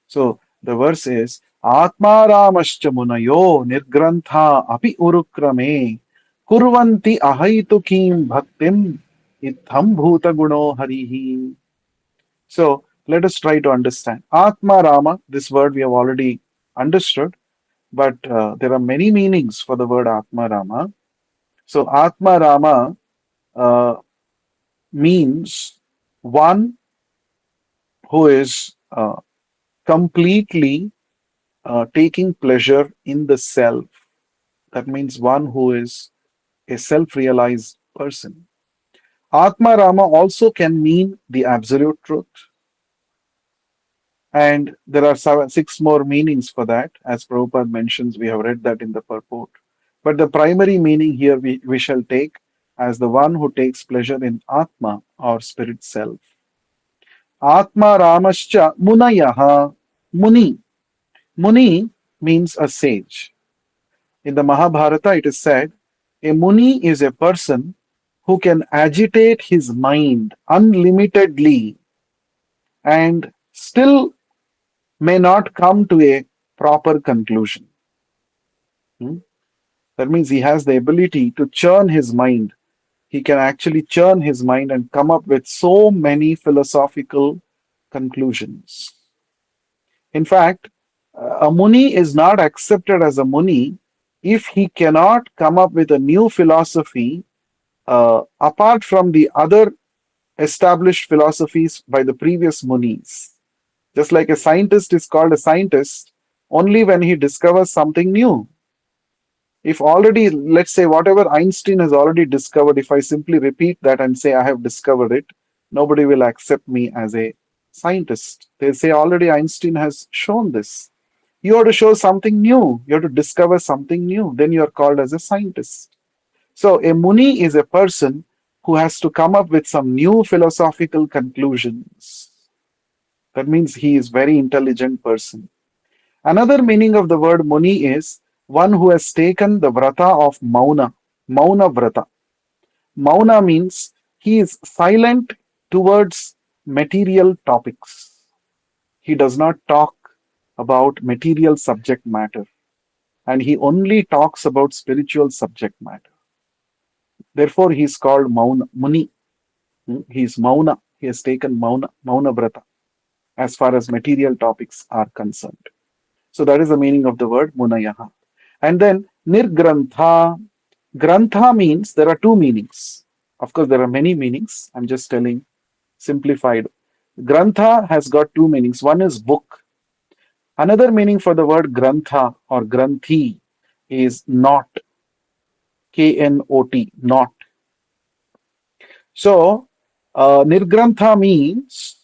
So the verse is Atmaramascha munayo nirgrantha api urukrame kurvanti ahaitukim bhaktim itham bhuta guno harihi. So let us try to understand. Atma Rama, this word we have already understood, but there are many meanings for the word Atma Rama. So Atma Rama uh, means one who is completely taking pleasure in the self. That means one who is a self realized person. Atma Rama also can mean the absolute truth. And there are six more meanings for that. As Prabhupada mentions, we have read that in the purport. But the primary meaning here we shall take as the one who takes pleasure in Atma or spirit self. Atma Ramascha Munayaha. Muni. Muni means a sage. In the Mahabharata, it is said a Muni is a person who can agitate his mind unlimitedly and still may not come to a proper conclusion. Hmm? That means he has the ability to churn his mind. He can actually churn his mind and come up with so many philosophical conclusions. In fact, a Muni is not accepted as a Muni if he cannot come up with a new philosophy apart from the other established philosophies by the previous Munis. Just like a scientist is called a scientist only when he discovers something new. If already, let's say, whatever Einstein has already discovered, if I simply repeat that and say I have discovered it, nobody will accept me as a scientist. They say already Einstein has shown this. You have to show something new. You have to discover something new. Then you are called as a scientist. So a Muni is a person who has to come up with some new philosophical conclusions. That means he is very intelligent person. Another meaning of the word Muni is one who has taken the vrata of Mauna, Mauna vrata. Mauna means he is silent towards material topics. He does not talk about material subject matter and he only talks about spiritual subject matter. Therefore, he is called Mauna, Muni. He is Mauna. He has taken Mauna, Mauna vrata as far as material topics are concerned. So that is the meaning of the word Munayaha. And then Nirgrantha. Grantha means there are two meanings. Of course, there are many meanings. I'm just telling simplified. Grantha has got two meanings. One is book. Another meaning for the word Grantha or Granthi is not. Knot. Not. So, Nirgrantha means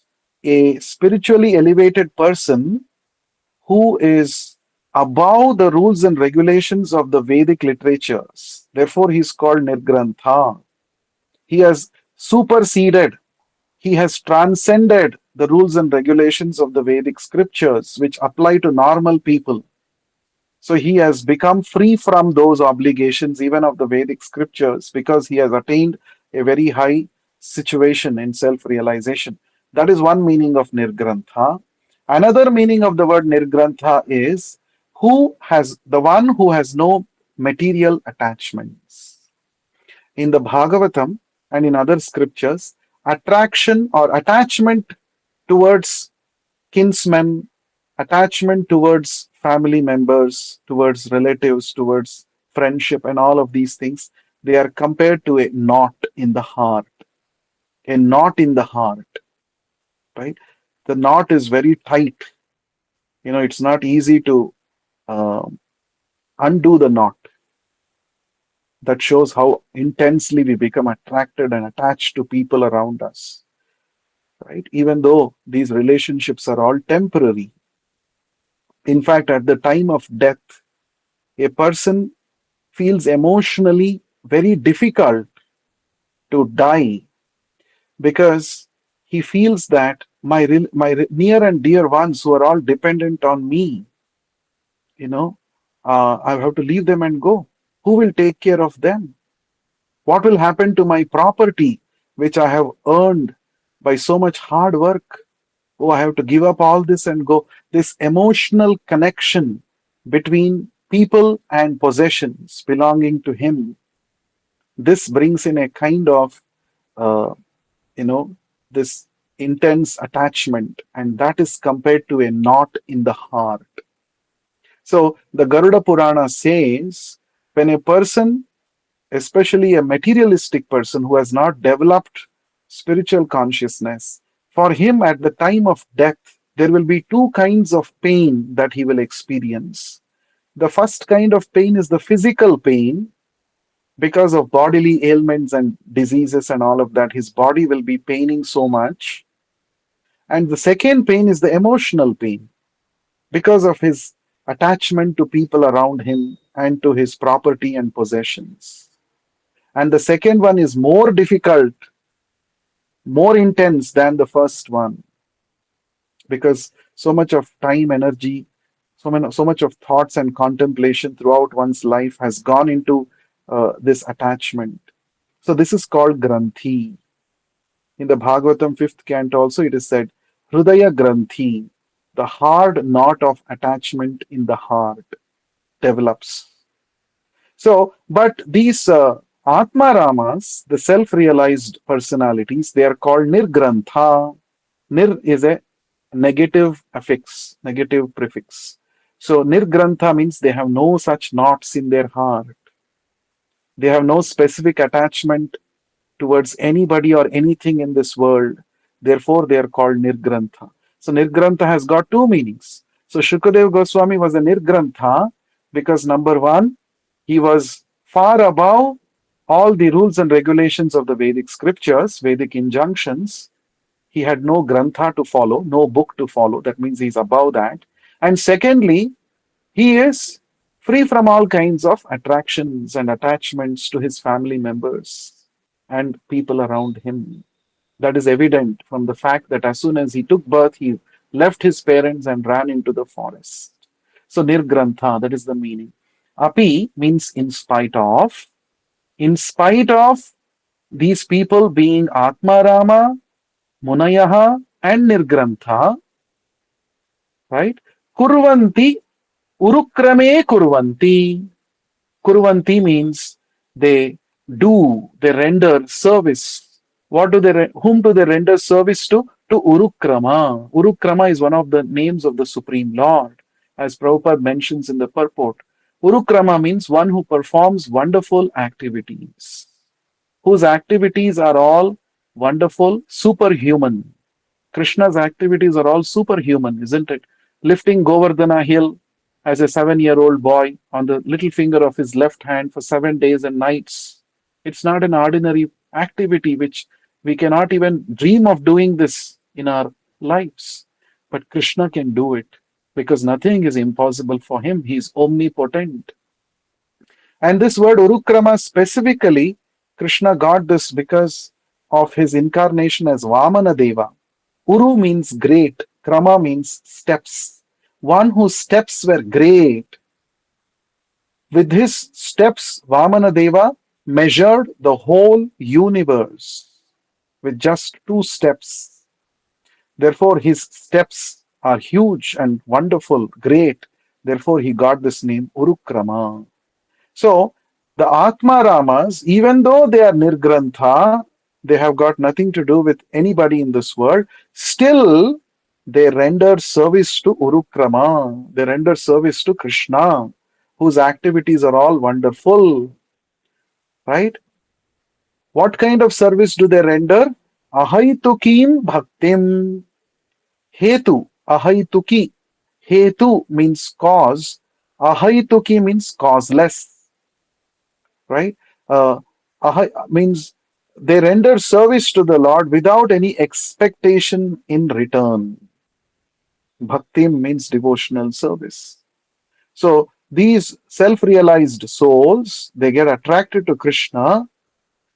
a spiritually elevated person who is above the rules and regulations of the Vedic literatures. Therefore, he is called Nirgrantha. He has superseded, he has transcended the rules and regulations of the Vedic scriptures, which apply to normal people. So he has become free from those obligations, even of the Vedic scriptures, because he has attained a very high situation in self realization. That is one meaning of Nirgrantha. Another meaning of the word Nirgrantha is who has the one who has no material attachments. In the Bhagavatam and in other scriptures, attraction or attachment towards kinsmen, attachment towards family members, towards relatives, towards friendship, and all of these things, they are compared to a knot in the heart. A knot in the heart, right? The knot is very tight. It's not easy to uh, undo the knot. That shows how intensely we become attracted and attached to people around us, right? Even though these relationships are all temporary. In fact, at the time of death, a person feels emotionally very difficult to die because he feels that my near and dear ones who are all dependent on me, you know, I have to leave them and go. Who will take care of them? What will happen to my property? which I have earned by so much hard work. Oh, I have to give up all this and go. This emotional connection between people and possessions belonging to him, this brings in a kind of, uh, you know, this intense attachment, and that is compared to a knot in the heart. So the Garuda Purana says when a person, especially a materialistic person who has not developed spiritual consciousness, for him at the time of death, there will be two kinds of pain that he will experience. The first kind of pain is the physical pain because of bodily ailments and diseases and all of that. His body will be paining so much. And the second pain is the emotional pain because of his attachment to people around him and to his property and possessions. And the second one is more difficult, more intense than the first one because so much of time, energy, so much of thoughts and contemplation throughout one's life has gone into this attachment. So this is called Granthi. In the Bhagavatam 5th canto also it is said, Hridaya Granthi, the hard knot of attachment in the heart develops. So, but these Atma Ramas, the self realized personalities, they are called Nirgrantha. Nir is a negative affix, negative prefix. So, Nirgrantha means they have no such knots in their heart. They have no specific attachment towards anybody or anything in this world. Therefore, they are called Nirgrantha. So, Nirgrantha has got two meanings. So, Shukadev Goswami was a Nirgrantha because number one, he was far above all the rules and regulations of the Vedic scriptures, Vedic injunctions. He had no grantha to follow, no book to follow. That means he's above that. And secondly, he is free from all kinds of attractions and attachments to his family members and people around him. That is evident from the fact that as soon as he took birth, he left his parents and ran into the forest. So, Nirgrantha, that is the meaning. Api means in spite of these people being Atmarama, Munayaha, and Nirgrantha, right? Kurvanti, Urukrame Kurvanti. Kurvanti means they they render service. Whom do they render service to? To Urukrama. Urukrama is one of the names of the Supreme Lord, as Prabhupada mentions in the purport. Urukrama means one who performs wonderful activities, whose activities are all wonderful, superhuman. Krishna's activities are all superhuman, isn't it? Lifting Govardhana hill as a 7-year-old boy on the little finger of his left hand for 7 days and nights. It's not an ordinary activity which we cannot even dream of doing this in our lives. But Krishna can do it because nothing is impossible for him. He is omnipotent. And this word Urukrama specifically, Krishna got this because of his incarnation as Vamana Deva. Uru means great, Krama means steps. One whose steps were great. With his steps, Vamana Deva measured the whole universe with just 2 steps. Therefore, his steps are huge and wonderful, great. Therefore, he got this name Urukrama. So, the Atma Ramas, even though they are Nirgrantha, they have got nothing to do with anybody in this world, still they render service to Urukrama, they render service to Krishna, whose activities are all wonderful, right? What kind of service do they render? Ahaitukim bhaktim. Hetu, ahaituki. Hetu means cause, ahaituki means causeless, right? Uh, means they render service to the Lord without any expectation in return. Bhakti means devotional service. So these self-realized souls, they get attracted to Krishna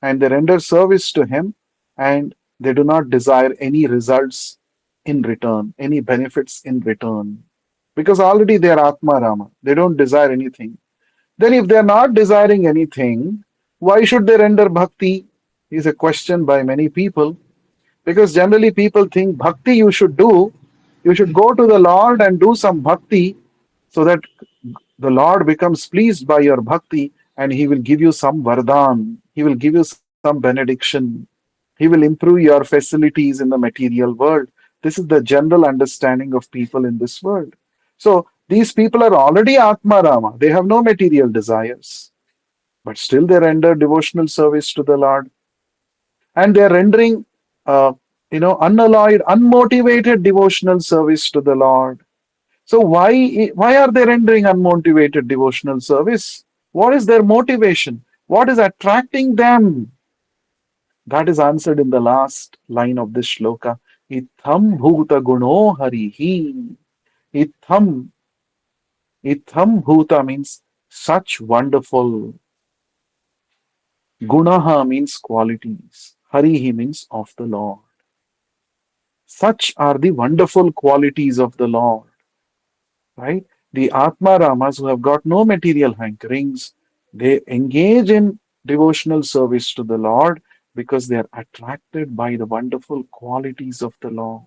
and they render service to him and they do not desire any results in return, any benefits in return. Because already they are Atma Rama. They don't desire anything. Then if they are not desiring anything, why should they render bhakti? is a question by many people because generally people think bhakti you should do, you should go to the Lord and do some bhakti so that the Lord becomes pleased by your bhakti and he will give you some vardhan, he will give you some benediction, he will improve your facilities in the material world. This is the general understanding of people in this world. So these people are already Atma Rama, they have no material desires, but still they render devotional service to the Lord and they are rendering, uh, unalloyed, unmotivated devotional service to the Lord. So why are they rendering unmotivated devotional service? What is their motivation? What is attracting them? That is answered in the last line of this shloka. Itham bhuta guno harihi. Itham, itham bhuta means such wonderful. Gunaha means qualities. Harihi means of the Lord. Such are the wonderful qualities of the Lord, right? The Atma Ramas who have got no material hankerings, they engage in devotional service to the Lord because they are attracted by the wonderful qualities of the Lord.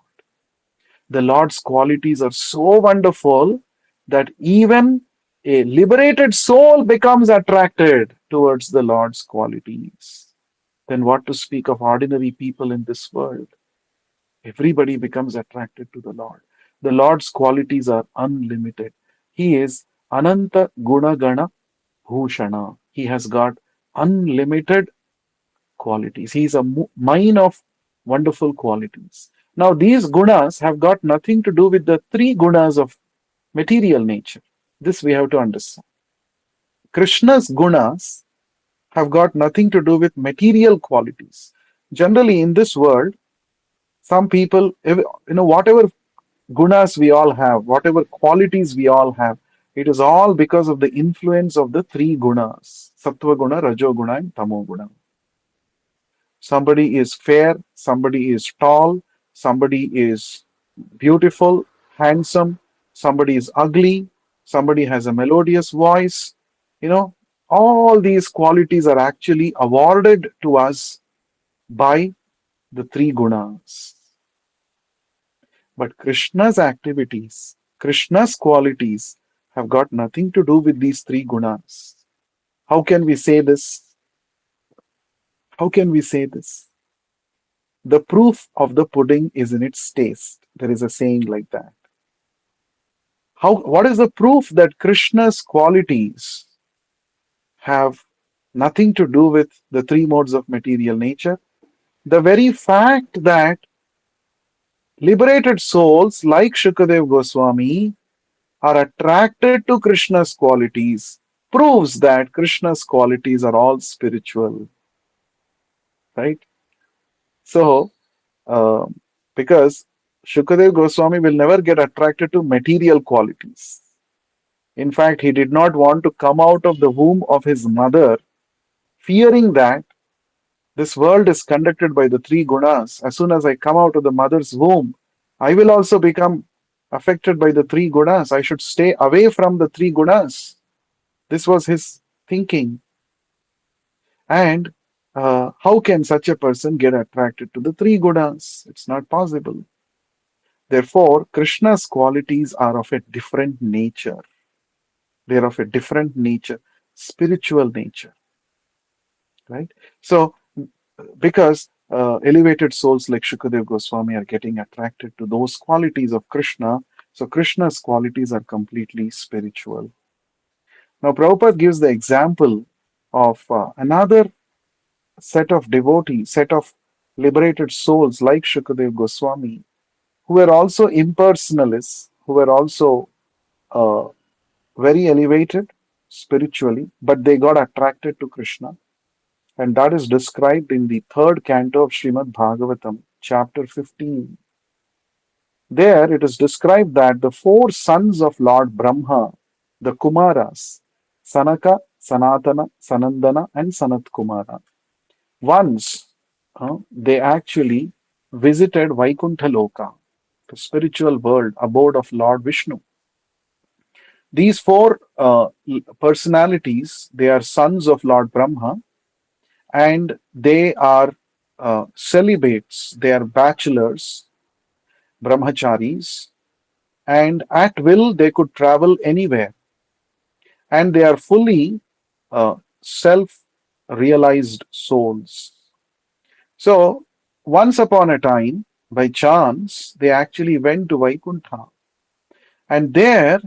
The Lord's qualities are so wonderful that even a liberated soul becomes attracted towards the Lord's qualities. Then what to speak of ordinary people in this world? Everybody becomes attracted to the Lord. The Lord's qualities are unlimited. He is Ananta Gunagana Bhushana. He has got unlimited qualities. He is a mine of wonderful qualities. Now, these gunas have got nothing to do with the three gunas of material nature. This we have to understand. Krishna's gunas have got nothing to do with material qualities. Generally, in this world, some people, whatever gunas we all have, whatever qualities we all have, it is all because of the influence of the three gunas, Sattva guna, Rajo guna, and Tamo guna. Somebody is fair, somebody is tall, somebody is beautiful, handsome, somebody is ugly, somebody has a melodious voice. You know, all these qualities are actually awarded to us by the three gunas. But Krishna's activities, Krishna's qualities have got nothing to do with these three gunas. How can we say this? How can we say this? The proof of the pudding is in its taste. There is a saying like that. What is the proof that Krishna's qualities have nothing to do with the three modes of material nature? The very fact that liberated souls like Shukadev Goswami are attracted to Krishna's qualities proves that Krishna's qualities are all spiritual, right? So, uh, because Shukadev Goswami will never get attracted to material qualities. In fact, he did not want to come out of the womb of his mother, fearing that this world is conducted by the three gunas. As soon as I come out of the mother's womb, I will also become affected by the three gunas. I should stay away from the three gunas. This was his thinking. And how can such a person get attracted to the three gunas? It's not possible. Therefore, Krishna's qualities are of a different nature. They are of a different nature, spiritual nature, right? So, because elevated souls like Shukadev Goswami are getting attracted to those qualities of Krishna, so Krishna's qualities are completely spiritual. Now, Prabhupada gives the example of another set of liberated souls like Shukadev Goswami, who were also impersonalists, who were also uh, very elevated spiritually, but they got attracted to Krishna. And that is described in the third canto of Srimad Bhagavatam, chapter 15. There it is described that the four sons of Lord Brahma, the Kumaras, Sanaka, Sanatana, Sanandana, and Sanat Kumara, once they actually visited Vaikuntha Loka, the spiritual world, abode of Lord Vishnu. These four personalities, they are sons of Lord Brahma, and they are celibates, they are bachelors, brahmacharis, and at will they could travel anywhere, and they are fully self realized souls. So, once upon a time, by chance, they actually went to Vaikuntha, and there,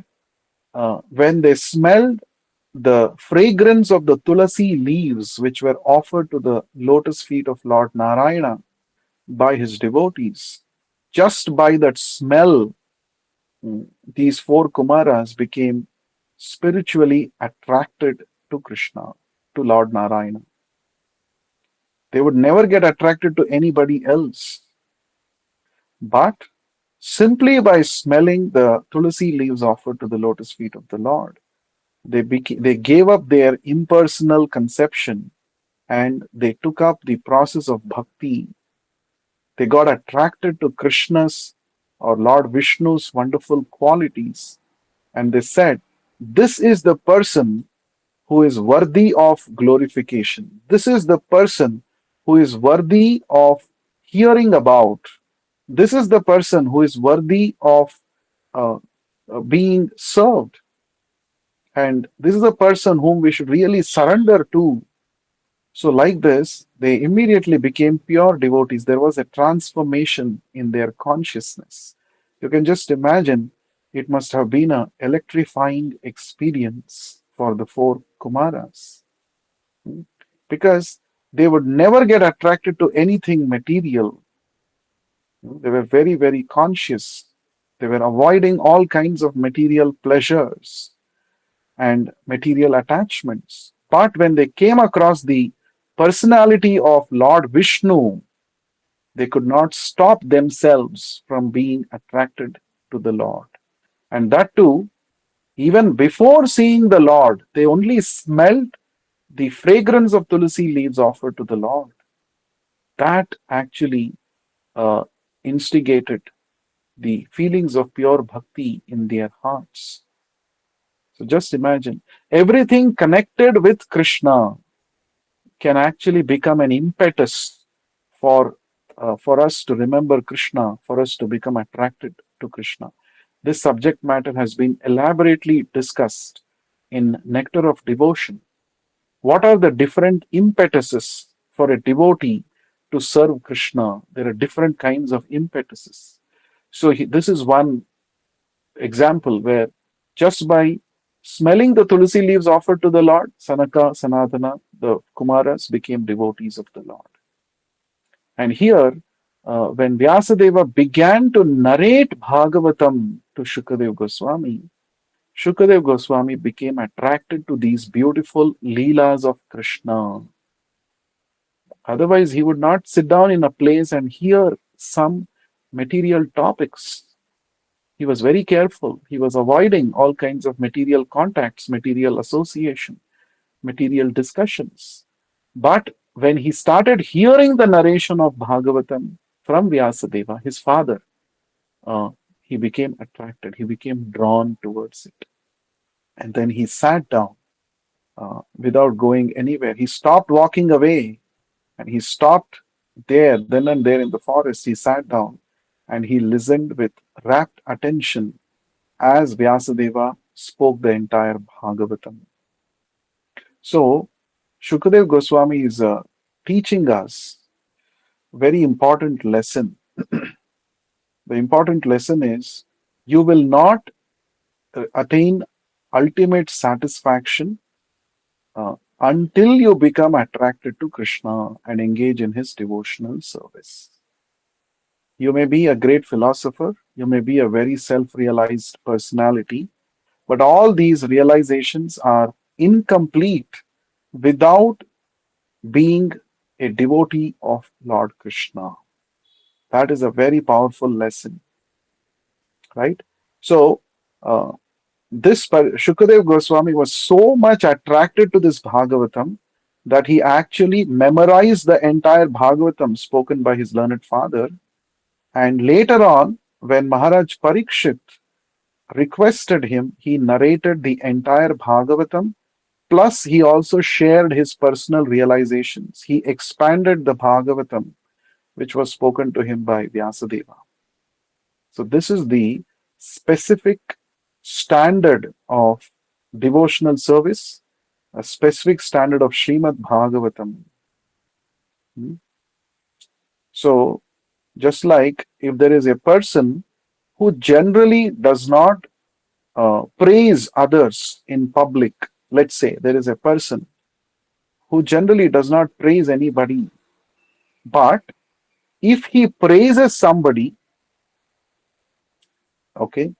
when they smelled the fragrance of the tulasi leaves which were offered to the lotus feet of Lord Narayana by his devotees, just by that smell, these four Kumaras became spiritually attracted to Krishna, to Lord Narayana. They would never get attracted to anybody else, but simply by smelling the tulasi leaves offered to the lotus feet of the Lord, they gave up their impersonal conception and they took up the process of bhakti. They got attracted to Krishna's or Lord Vishnu's wonderful qualities, and they said, this is the person who is worthy of glorification. This is the person who is worthy of hearing about. This is the person who is worthy of uh, being served. And this is a person whom we should really surrender to. So, like this, they immediately became pure devotees. There was a transformation in their consciousness. You can just imagine it must have been an electrifying experience for the four Kumaras, because they would never get attracted to anything material. They were very, very conscious. They were avoiding all kinds of material pleasures and material attachments. But when they came across the personality of Lord Vishnu, they could not stop themselves from being attracted to the Lord. And that too, even before seeing the Lord, they only smelled the fragrance of tulsi leaves offered to the Lord. That actually uh, instigated the feelings of pure bhakti in their hearts. So just imagine everything connected with Krishna can actually become an impetus for for us to remember Krishna, for us to become attracted to Krishna. This subject matter has been elaborately discussed in Nectar of Devotion. What are the different impetuses for a devotee to serve Krishna? There are different kinds of impetuses. So this is one example where just by smelling the tulsi leaves offered to the Lord, Sanaka, Sanatana, the Kumaras became devotees of the Lord. And here, when Vyasadeva began to narrate Bhagavatam to Shukadev Goswami, Shukadev Goswami became attracted to these beautiful Leelas of Krishna. Otherwise, he would not sit down in a place and hear some material topics. He was very careful. He was avoiding all kinds of material contacts, material association, material discussions. But when he started hearing the narration of Bhagavatam from Vyasadeva, his father, uh, he became attracted, he became drawn towards it. And then he sat down without going anywhere. He stopped walking away and he stopped there, then and there in the forest. He sat down and he listened with rapt attention as Vyasadeva spoke the entire Bhagavatam. So, Shukadev Goswami is teaching us very important lesson. The important lesson is you will not attain ultimate satisfaction until you become attracted to Krishna and engage in his devotional service. You may be a great philosopher, you may be a very self realized personality, but all these realizations are incomplete without being a devotee of Lord Krishna. That is a very powerful lesson, right? So, uh, Shukadev Goswami was so much attracted to this Bhagavatam that he actually memorized the entire Bhagavatam spoken by his learned father. And later on, when Maharaj Parikshit requested him, he narrated the entire Bhagavatam Plus, he also shared his personal realizations. He expanded the Bhagavatam, which was spoken to him by Vyasadeva. So, this is the specific standard of devotional service, a specific standard of Srimad Bhagavatam. Hmm. So, just like if there is a person who generally does not praise others in public, let's say there is a person who generally does not praise anybody, but if he praises somebody, okay,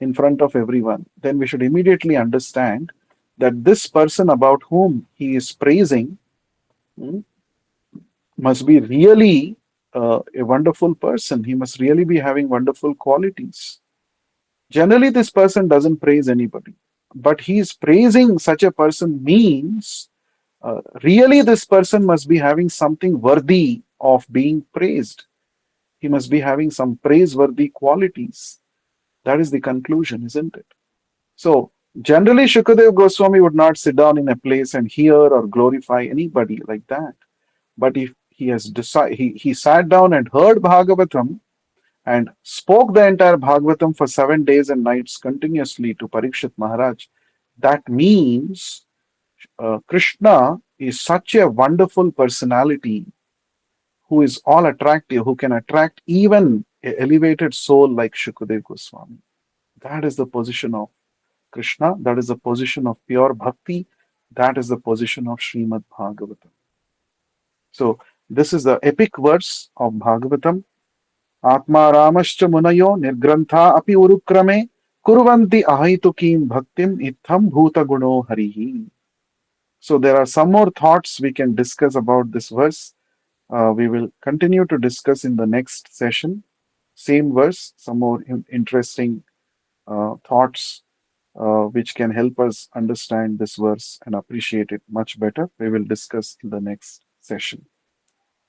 in front of everyone, then we should immediately understand that this person about whom he is praising, mm, must be really a wonderful person. He must really be having wonderful qualities. Generally, this person doesn't praise anybody, but he is praising such a person means really this person must be having something worthy of being praised. He must be having some praiseworthy qualities. That is the conclusion, isn't it? So, generally, Shukadev Goswami would not sit down in a place and hear or glorify anybody like that. But if he has decided, he sat down and heard Bhagavatam and spoke the entire Bhagavatam for 7 days and nights continuously to Parikshit Maharaj. That means Krishna is such a wonderful personality who is all attractive, who can attract even an elevated soul like Shukadev Goswami. That is the position of Krishna, that is the position of pure bhakti, that is the position of Srimad Bhagavatam. So, this is the epic verse of Bhagavatam. Atma Ramascha Munayo Nirgrantha Api Urukrame Kurvanti Ahaitukim Bhaktim Itham Bhuta Guno Harihi. So, there are some more thoughts we can discuss about this verse. We will continue to discuss in the next session. Same verse, some more interesting thoughts which can help us understand this verse and appreciate it much better. We will discuss in the next session.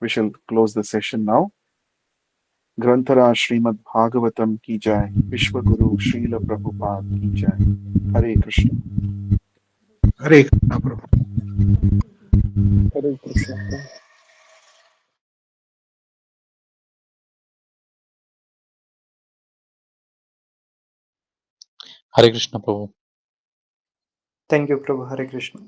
We shall close the session now. ग्रंथराज Shrimad Bhagavatam की जय, विश्व गुरु श्रील प्रभुपाद की जय. हरे Krishna. Hare Krishna, Prabhu. Hare Krishna. Hare Krishna Prabhu. Thank you, Prabhu. Hare Krishna.